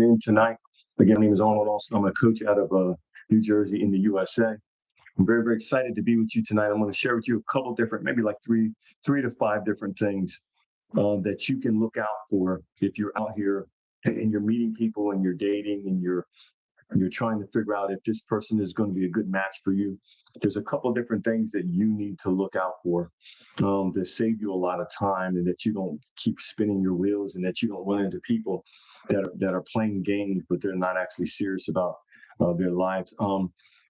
In tonight. Again, my name is Arnold Austin. I'm a coach out of New Jersey in the USA. I'm very, very excited to be with you tonight. I'm going to share with you a couple different, maybe like three to five different things that you can look out for if you're out here and you're meeting people and you're dating and you're trying to figure out if this person is going to be a good match for you. There's a couple different things that you need to look out for to save you a lot of time, and that you don't keep spinning your wheels, and that you don't run into people that are playing games, but they're not actually serious about their lives.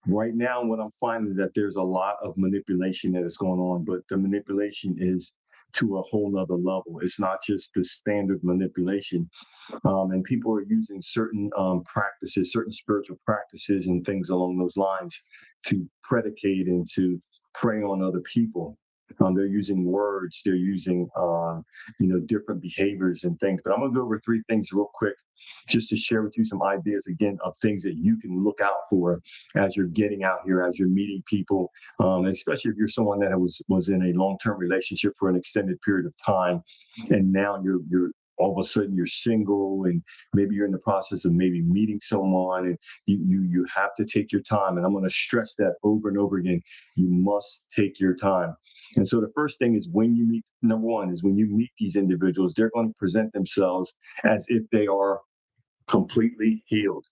Right now, what I'm finding is that there's a lot of manipulation that is going on, but the manipulation is to a whole nother level. It's not just the standard manipulation. And people are using certain practices, certain spiritual practices and things along those lines to predicate and to prey on other people. They're using words, they're using, different behaviors and things. But I'm going to go over three things real quick just to share with you some ideas, again, of things that you can look out for as you're getting out here, as you're meeting people, especially if you're someone that was in a long-term relationship for an extended period of time. And now you're all of a sudden you're single, and maybe you're in the process of maybe meeting someone, and you have to take your time. And I'm going to stress that over and over again. You must take your time. And so the first thing is, when you meet, number one is, when you meet these individuals, they're going to present themselves as if they are completely healed.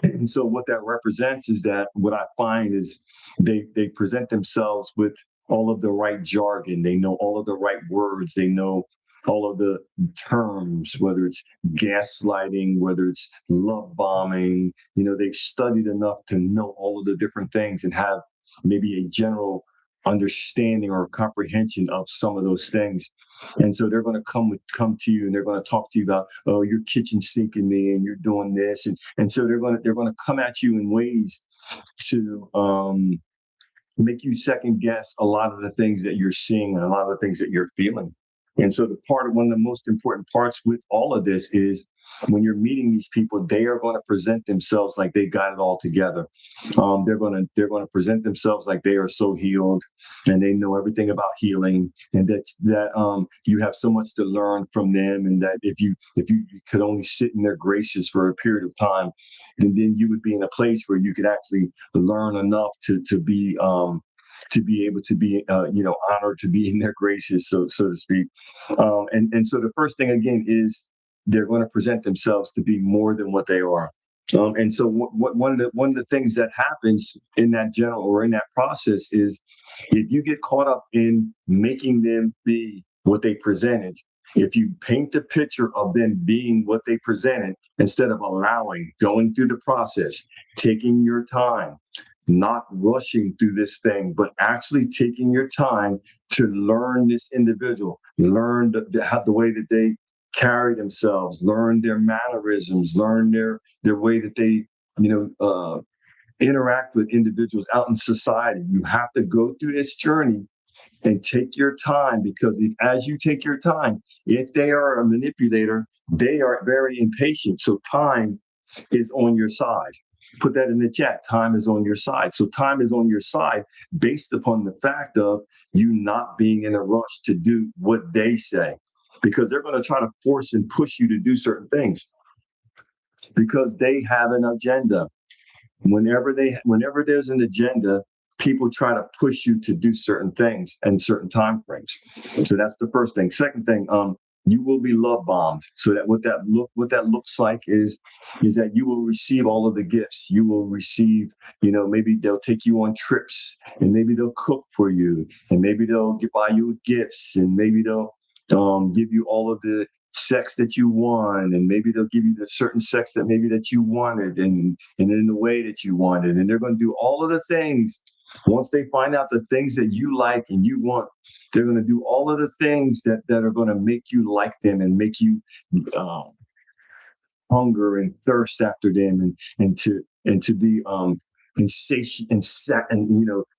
And so what that represents is that what I find is they present themselves with all of the right jargon. They know all of the right words. They know all of the terms, whether it's gaslighting, whether it's love bombing. They've studied enough to know all of the different things and have maybe a general understanding or comprehension of some of those things. And so they're going to come to you, and they're going to talk to you about, oh, you're kitchen sinking me, and you're doing this, and so they're going to come at you in ways to make you second guess a lot of the things that you're seeing and a lot of the things that you're feeling. And so one of the most important parts with all of this is, when you're meeting these people, they are going to present themselves like they got it all together. They're going to present themselves like they are so healed, and they know everything about healing, and that you have so much to learn from them, and that if you could only sit in their graces for a period of time, and then you would be in a place where you could actually learn enough to be able to be honored to be in their graces, so to speak. And so the first thing, again, is they're going to present themselves to be more than what they are. And so one of the things that happens in that general, or in that process, is if you get caught up in making them be what they presented, if you paint the picture of them being what they presented, instead of going through the process, taking your time, not rushing through this thing, but actually taking your time to learn this individual, learn the way that they carry themselves, learn their mannerisms, learn their way that they, interact with individuals out in society. You have to go through this journey and take your time, because as you take your time, if they are a manipulator, they are very impatient. So time is on your side. Put that in the chat. Time is on your side. So time is on your side based upon the fact of you not being in a rush to do what they say, because they're going to try to force and push you to do certain things because they have an agenda. Whenever there's an agenda, people try to push you to do certain things and certain time frames. So that's the first thing. Second thing, you will be love bombed. So that what that looks like is that you will receive all of the gifts. You will receive, maybe they'll take you on trips, and maybe they'll cook for you, and maybe they'll buy you gifts, and maybe they'll give you all of the sex that you want, and maybe they'll give you the certain sex that you wanted, and in the way that you wanted. And they're going to do all of the things. Once they find out the things that you like and you want, they're going to do all of the things that are going to make you like them, and make you hunger and thirst after them, and to be insatiate and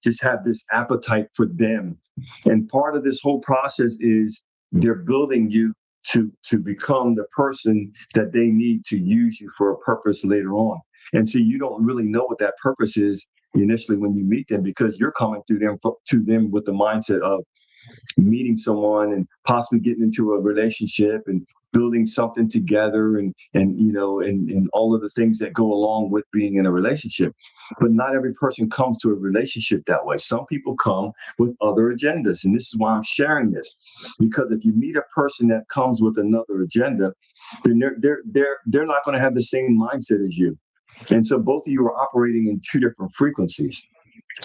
just have this appetite for them. And part of this whole process is they're building you to become the person that they need to use you for a purpose later on. And so you don't really know what that purpose is initially when you meet them, because you're coming to them with the mindset of meeting someone and possibly getting into a relationship and building something together, and all of the things that go along with being in a relationship. But not every person comes to a relationship that way. Some people come with other agendas, and this is why I'm sharing this, because if you meet a person that comes with another agenda, then they're not going to have the same mindset as you. And so both of you are operating in two different frequencies.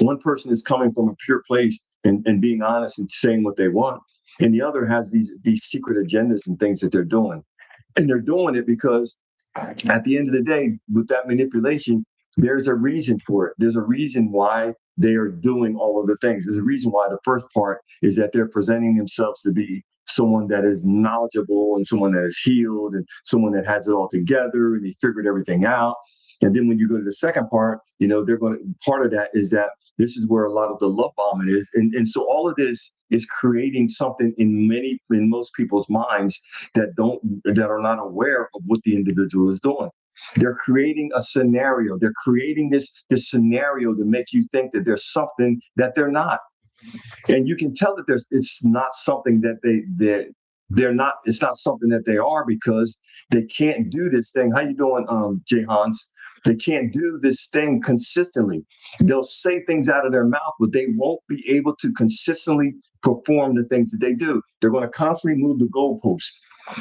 One person is coming from a pure place and being honest and saying what they want, and the other has these secret agendas and things that they're doing. And they're doing it because at the end of the day, with that manipulation, there's a reason for it. There's a reason why they are doing all of the things. There's a reason why the first part is that they're presenting themselves to be someone that is knowledgeable and someone that is healed and someone that has it all together and they figured everything out. And then when you go to the second part, they're going to, part of that is that this is where a lot of the love bombing is. And so all of this is creating something in most people's minds that are not aware of what the individual is doing. They're creating a scenario. They're creating this scenario to make you think that there's something that they're not. And you can tell that it's not something that they're not. It's not something that they are, because they can't do this thing. How you doing, Jay Hans? They can't do this thing consistently. They'll say things out of their mouth, but they won't be able to consistently perform the things that they do. They're going to constantly move the goalpost.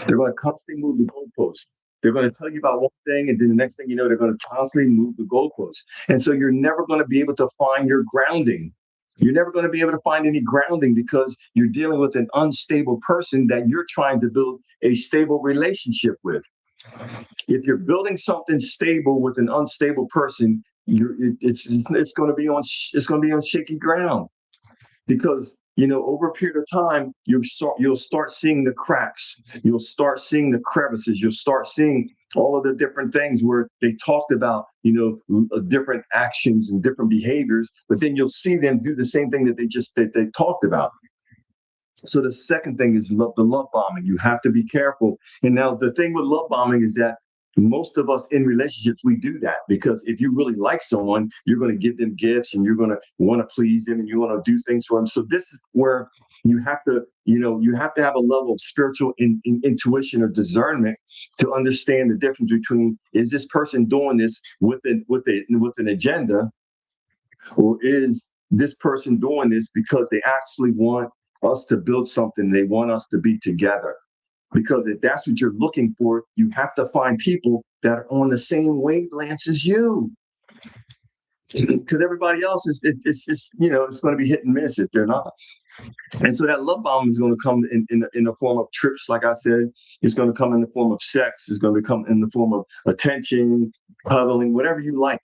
They're going to constantly move the goalpost. They're going to tell you about one thing, and then the next thing you know, they're going to constantly move the goalpost. And so you're never going to be able to find your grounding. You're never going to be able to find any grounding, because you're dealing with an unstable person that you're trying to build a stable relationship with. If you're building something stable with an unstable person, it's going to be on shaky ground, because over a period of time you'll start seeing the cracks, you'll start seeing the crevices, you'll start seeing all of the different things where they talked about different actions and different behaviors, but then you'll see them do the same thing that they talked about. So the second thing is the love bombing. You have to be careful. And now the thing with love bombing is that most of us in relationships, we do that because if you really like someone, you're going to give them gifts and you're going to want to please them and you want to do things for them. So this is where you have to have a level of spiritual intuition or discernment to understand the difference between, is this person doing this with an agenda, or is this person doing this because they actually want us to build something, they want us to be together? Because if that's what you're looking for, you have to find people that are on the same wavelengths as you. Because everybody else it's just, it's going to be hit and miss if they're not. And so that love bomb is going to come in the form of trips, like I said. It's going to come in the form of sex. It's going to come in the form of attention, cuddling, whatever you like.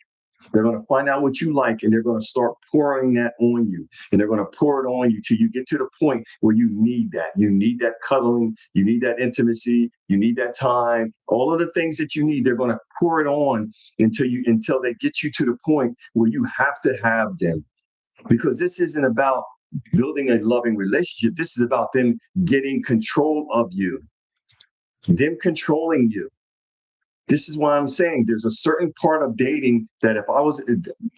They're going to find out what you like, and they're going to start pouring that on you. And they're going to pour it on you till you get to the point where you need that. You need that cuddling. You need that intimacy. You need that time. All of the things that you need, they're going to pour it on until they get you to the point where you have to have them. Because this isn't about building a loving relationship. This is about them getting control of you, them controlling you. This is why I'm saying there's a certain part of dating that if I was,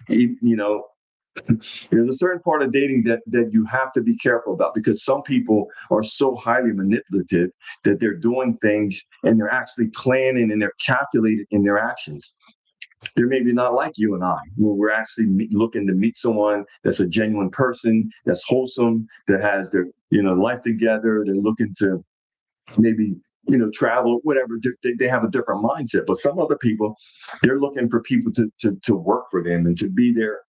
there's a certain part of dating that you have to be careful about, because some people are so highly manipulative that they're doing things and they're actually planning and they're calculated in their actions. They're maybe not like you and I, where we're actually looking to meet someone that's a genuine person, that's wholesome, that has their life together. They're looking to maybe travel, whatever. They have a different mindset. But some other people, they're looking for people to work for them and to be there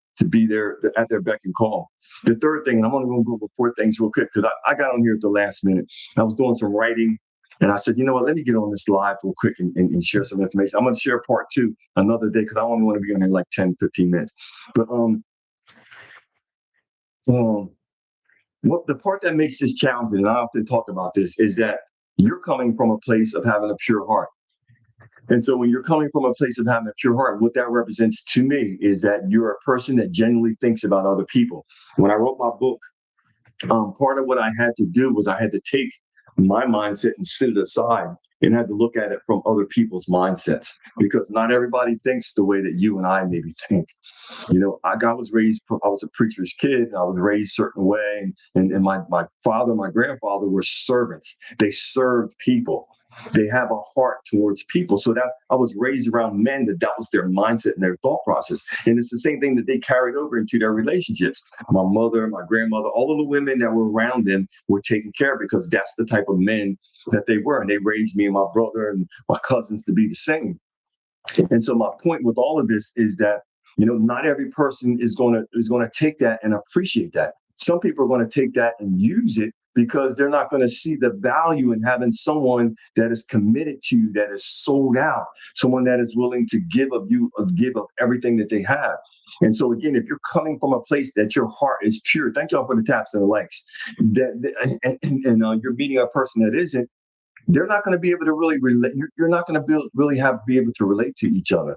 at their beck and call. The third thing, and I'm only going to go over 4 things real quick because I got on here at the last minute. I was doing some writing. And I said, you know what, let me get on this live real quick and share some information. I'm going to share part 2 another day because I only want to be on here like 10, 15 minutes. But what the part that makes this challenging, and I often talk about this, is that you're coming from a place of having a pure heart. And so when you're coming from a place of having a pure heart, what that represents to me is that you're a person that genuinely thinks about other people. When I wrote my book, part of what I had to do was I had to take my mindset and sit it aside and had to look at it from other people's mindsets, because not everybody thinks the way that you and I maybe think. I was a preacher's kid. I was raised a certain way. And my father, my grandfather were servants. They served people. They have a heart towards people. So that I was raised around men that was their mindset and their thought process. And it's the same thing that they carried over into their relationships. My mother, my grandmother, all of the women that were around them were taken care of because that's the type of men that they were. And they raised me and my brother and my cousins to be the same. And so my point with all of this is that, not every person is going to take that and appreciate that. Some people are going to take that and use it because they're not going to see the value in having someone that is committed to you, that is sold out, someone that is willing to give up everything that they have. And so again, if you're coming from a place that your heart is pure, thank y'all for the taps and the likes. And you're meeting a person that isn't, they're not going to be able to really relate. You're not going to be able to relate to each other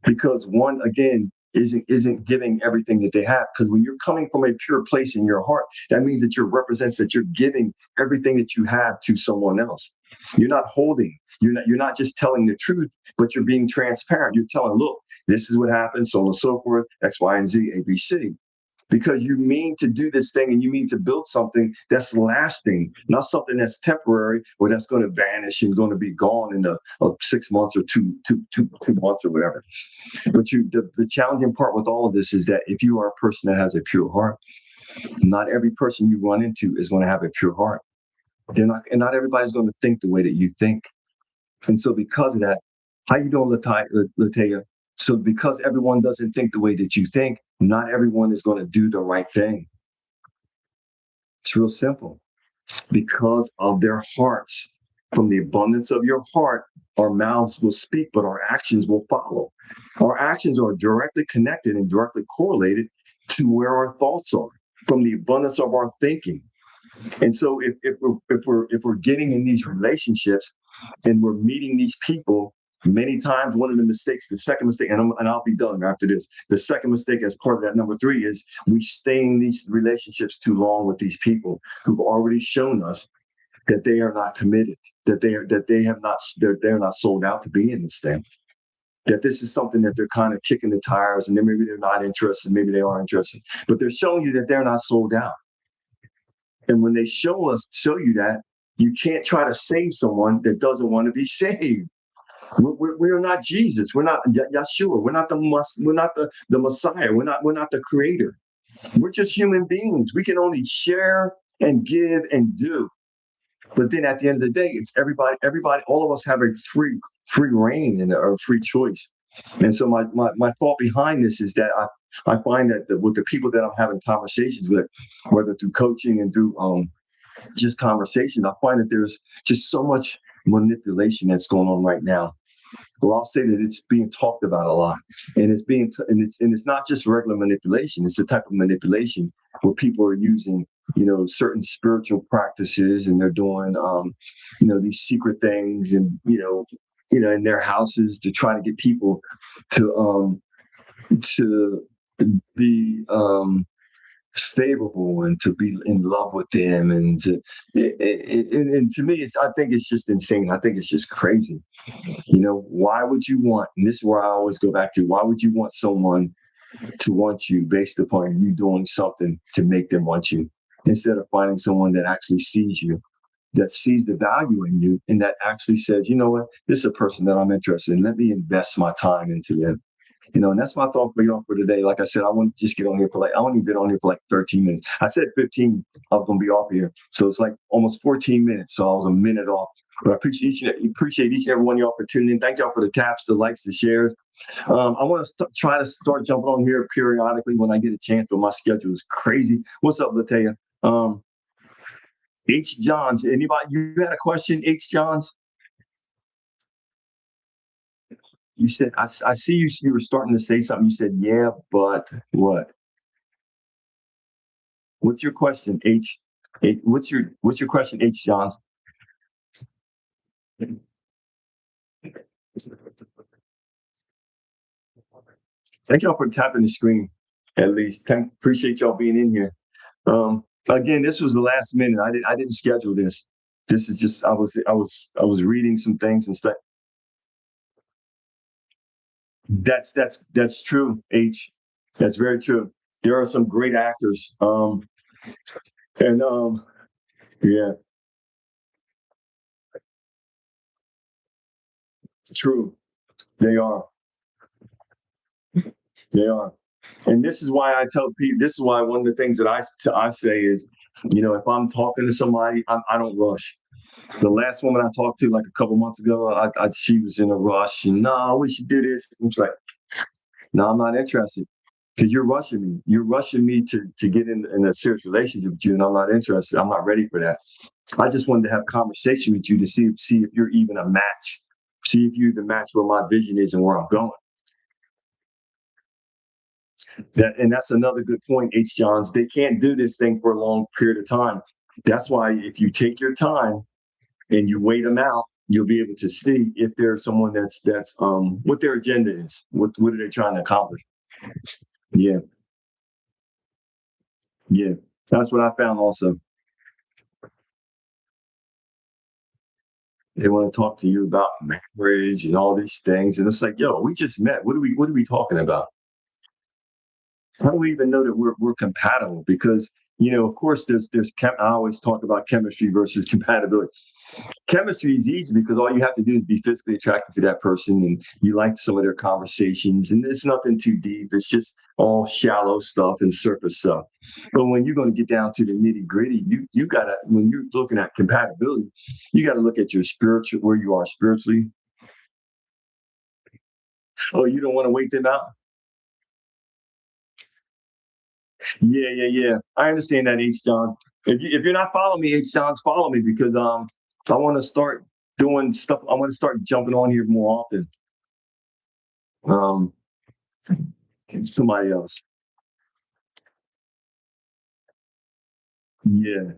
because one again isn't giving everything that they have. Because when you're coming from a pure place in your heart, that means that represents that you're giving everything that you have to someone else. You're not holding. You're not just telling the truth, but you're being transparent. You're telling, look, this is what happened, so on and so forth, X, Y, and Z, A, B, C, because you mean to do this thing and you mean to build something that's lasting, not something that's temporary or that's going to vanish and going to be gone in 6 months or two months or whatever. But the challenging part with all of this is that if you are a person that has a pure heart, not every person you run into is going to have a pure heart. And not everybody's going to think the way that you think. And so because of that, how you doing, Latea? So because everyone doesn't think the way that you think, not everyone is going to do the right thing. It's real simple. Because of their hearts. From the abundance of your heart, our mouths will speak, but our actions will follow. Our actions are directly connected and directly correlated to where our thoughts are from the abundance of our thinking. And so if we're getting in these relationships and we're meeting these people, many times one of the second mistake, and I'll be done after this. The second mistake as part of that number 3 is we stay in these relationships too long with these people who've already shown us that they are not committed, that they're not sold out to be in this thing. That this is something that they're kind of kicking the tires, and then maybe they're not interested, maybe they are interested, but they're showing you that they're not sold out. And when they show you that, you can't try to save someone that doesn't want to be saved. We're not Jesus. We're not Yeshua. We're not the Messiah. We're not the creator. We're just human beings. We can only share and give and do. But then at the end of the day, it's everybody, all of us have a free reign and a free choice. And so my thought behind this is that I find that with the people that I'm having conversations with, whether through coaching and through just conversation, I find that there's just so much manipulation that's going on right now. Well, I'll say that it's being talked about a lot, and it's not just regular manipulation. It's a type of manipulation where people are using, certain spiritual practices, and they're doing, these secret things, and in their houses to try to get people to be favorable and to be in love with them, and to me, I think it's just insane. I think it's just crazy. Why would you want, and this is where I always go back to, why would you want someone to want you based upon you doing something to make them want you, instead of finding someone that actually sees you, that sees the value in you, and that actually says, you know what, this is a person that I'm interested in. Let me invest my time into them. And that's my thought for y'all for today. Like I said, I want to just get on here I only been on here for like 13 minutes. I said 15, I was going to be off here. So it's like almost 14 minutes. So I was a minute off. But I appreciate each and every one of y'all for tuning in. Thank y'all for the taps, the likes, the shares. I want to try to start jumping on here periodically when I get a chance, but my schedule is crazy. What's up, Latea? H. Johns, anybody? You had a question, H. Johns? You said, I see you were starting to say something. You said, yeah, but what? What's your question, H? What's your question, H. Johns? Thank y'all for tapping the screen, at least. Appreciate y'all being in here. Again, this was the last minute. I didn't schedule this. This is just I was reading some things and stuff. That's true, H. That's very true. There are some great actors. And yeah. True. They are. They are. And this is why I tell people, this is why one of the things that I say is, if I'm talking to somebody, I don't rush. The last woman I talked to like a couple months ago, she was in a rush and no, we should do this. I was like, no, I'm not interested because you're rushing me. You're rushing me to get in a serious relationship with you, and I'm not interested. I'm not ready for that. I just wanted to have a conversation with you to see if you're even a match. See if you even match where my vision is and where I'm going. And that's another good point, H. Johns. They can't do this thing for a long period of time. That's why if you take your time and you wait them out, you'll be able to see if there's someone that's what their agenda is. What are they trying to accomplish? Yeah, yeah. That's what I found also. They want to talk to you about marriage and all these things. And it's like, yo, we just met. What are we talking about? How do we even know that we're compatible? Because of course, I always talk about chemistry versus compatibility. Chemistry is easy because all you have to do is be physically attracted to that person and you like some of their conversations, and it's nothing too deep. It's just all shallow stuff and surface stuff. But when you're going to get down to the nitty gritty, you gotta, when you're looking at compatibility, you got to look at your spiritual, where you are spiritually. Oh, you don't want to wait them out. Yeah, yeah, yeah. I understand that, H. John. If you're not following me, H. Johns, follow me because I want to start doing stuff. I want to start jumping on here more often. Um, Somebody else. Yeah.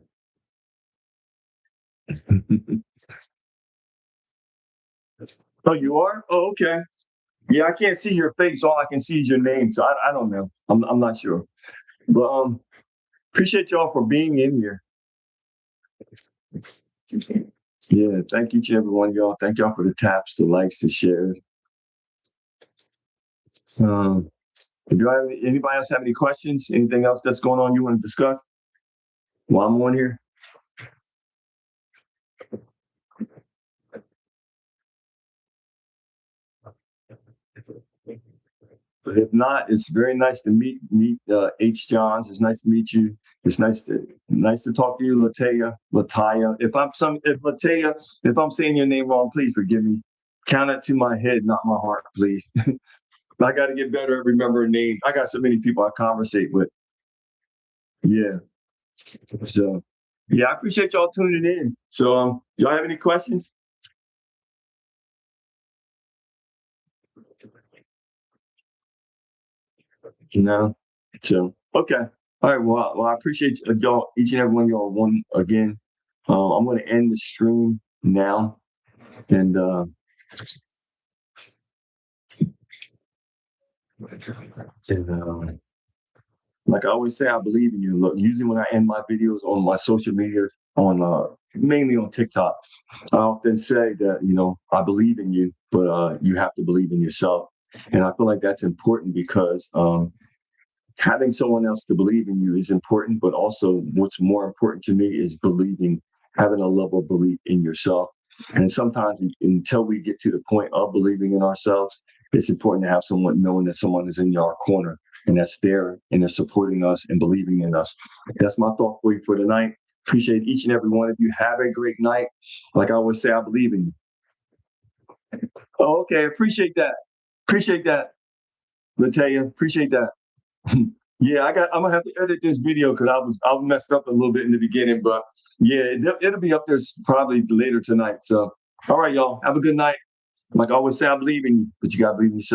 Oh, you are? Oh, okay. Yeah, I can't see your face. All I can see is your name. So I don't know. I'm not sure. But appreciate y'all for being in here. Yeah, thank each and every one of y'all. Thank y'all for the taps, the likes, the shares. Um, anybody else have any questions? Anything else that's going on you want to discuss while I'm on here? But if not, it's very nice to meet H. Johns. It's nice to meet you. It's nice to talk to you, Lataya. If I'm saying your name wrong, please forgive me. Count it to my head, not my heart, please. I got to get better at remembering names. I got so many people I conversate with. Yeah. So, yeah, I appreciate y'all tuning in. So, y'all have any questions? No. So, okay. All right. Well, I appreciate y'all, each and every one of y'all. One again. I'm going to end the stream now, and like I always say, I believe in you. Look, usually when I end my videos on my social media, on mainly on TikTok, I often say that I believe in you, but you have to believe in yourself, and I feel like that's important because having someone else to believe in you is important, but also what's more important to me is having a level of belief in yourself. And sometimes until we get to the point of believing in ourselves, it's important to have someone knowing that someone is in our corner and that's there and they're supporting us and believing in us. That's my thought for you for tonight. Appreciate each and every one of you. Have a great night. Like I always say, I believe in you. Oh, okay. Appreciate that. Appreciate that, Lataya. Appreciate that. Yeah, I'm gonna have to edit this video because I was messed up a little bit in the beginning, but yeah, it'll be up there probably later tonight. So, all right, y'all, have a good night. Like I always say, I believe in you, but you gotta believe in yourself.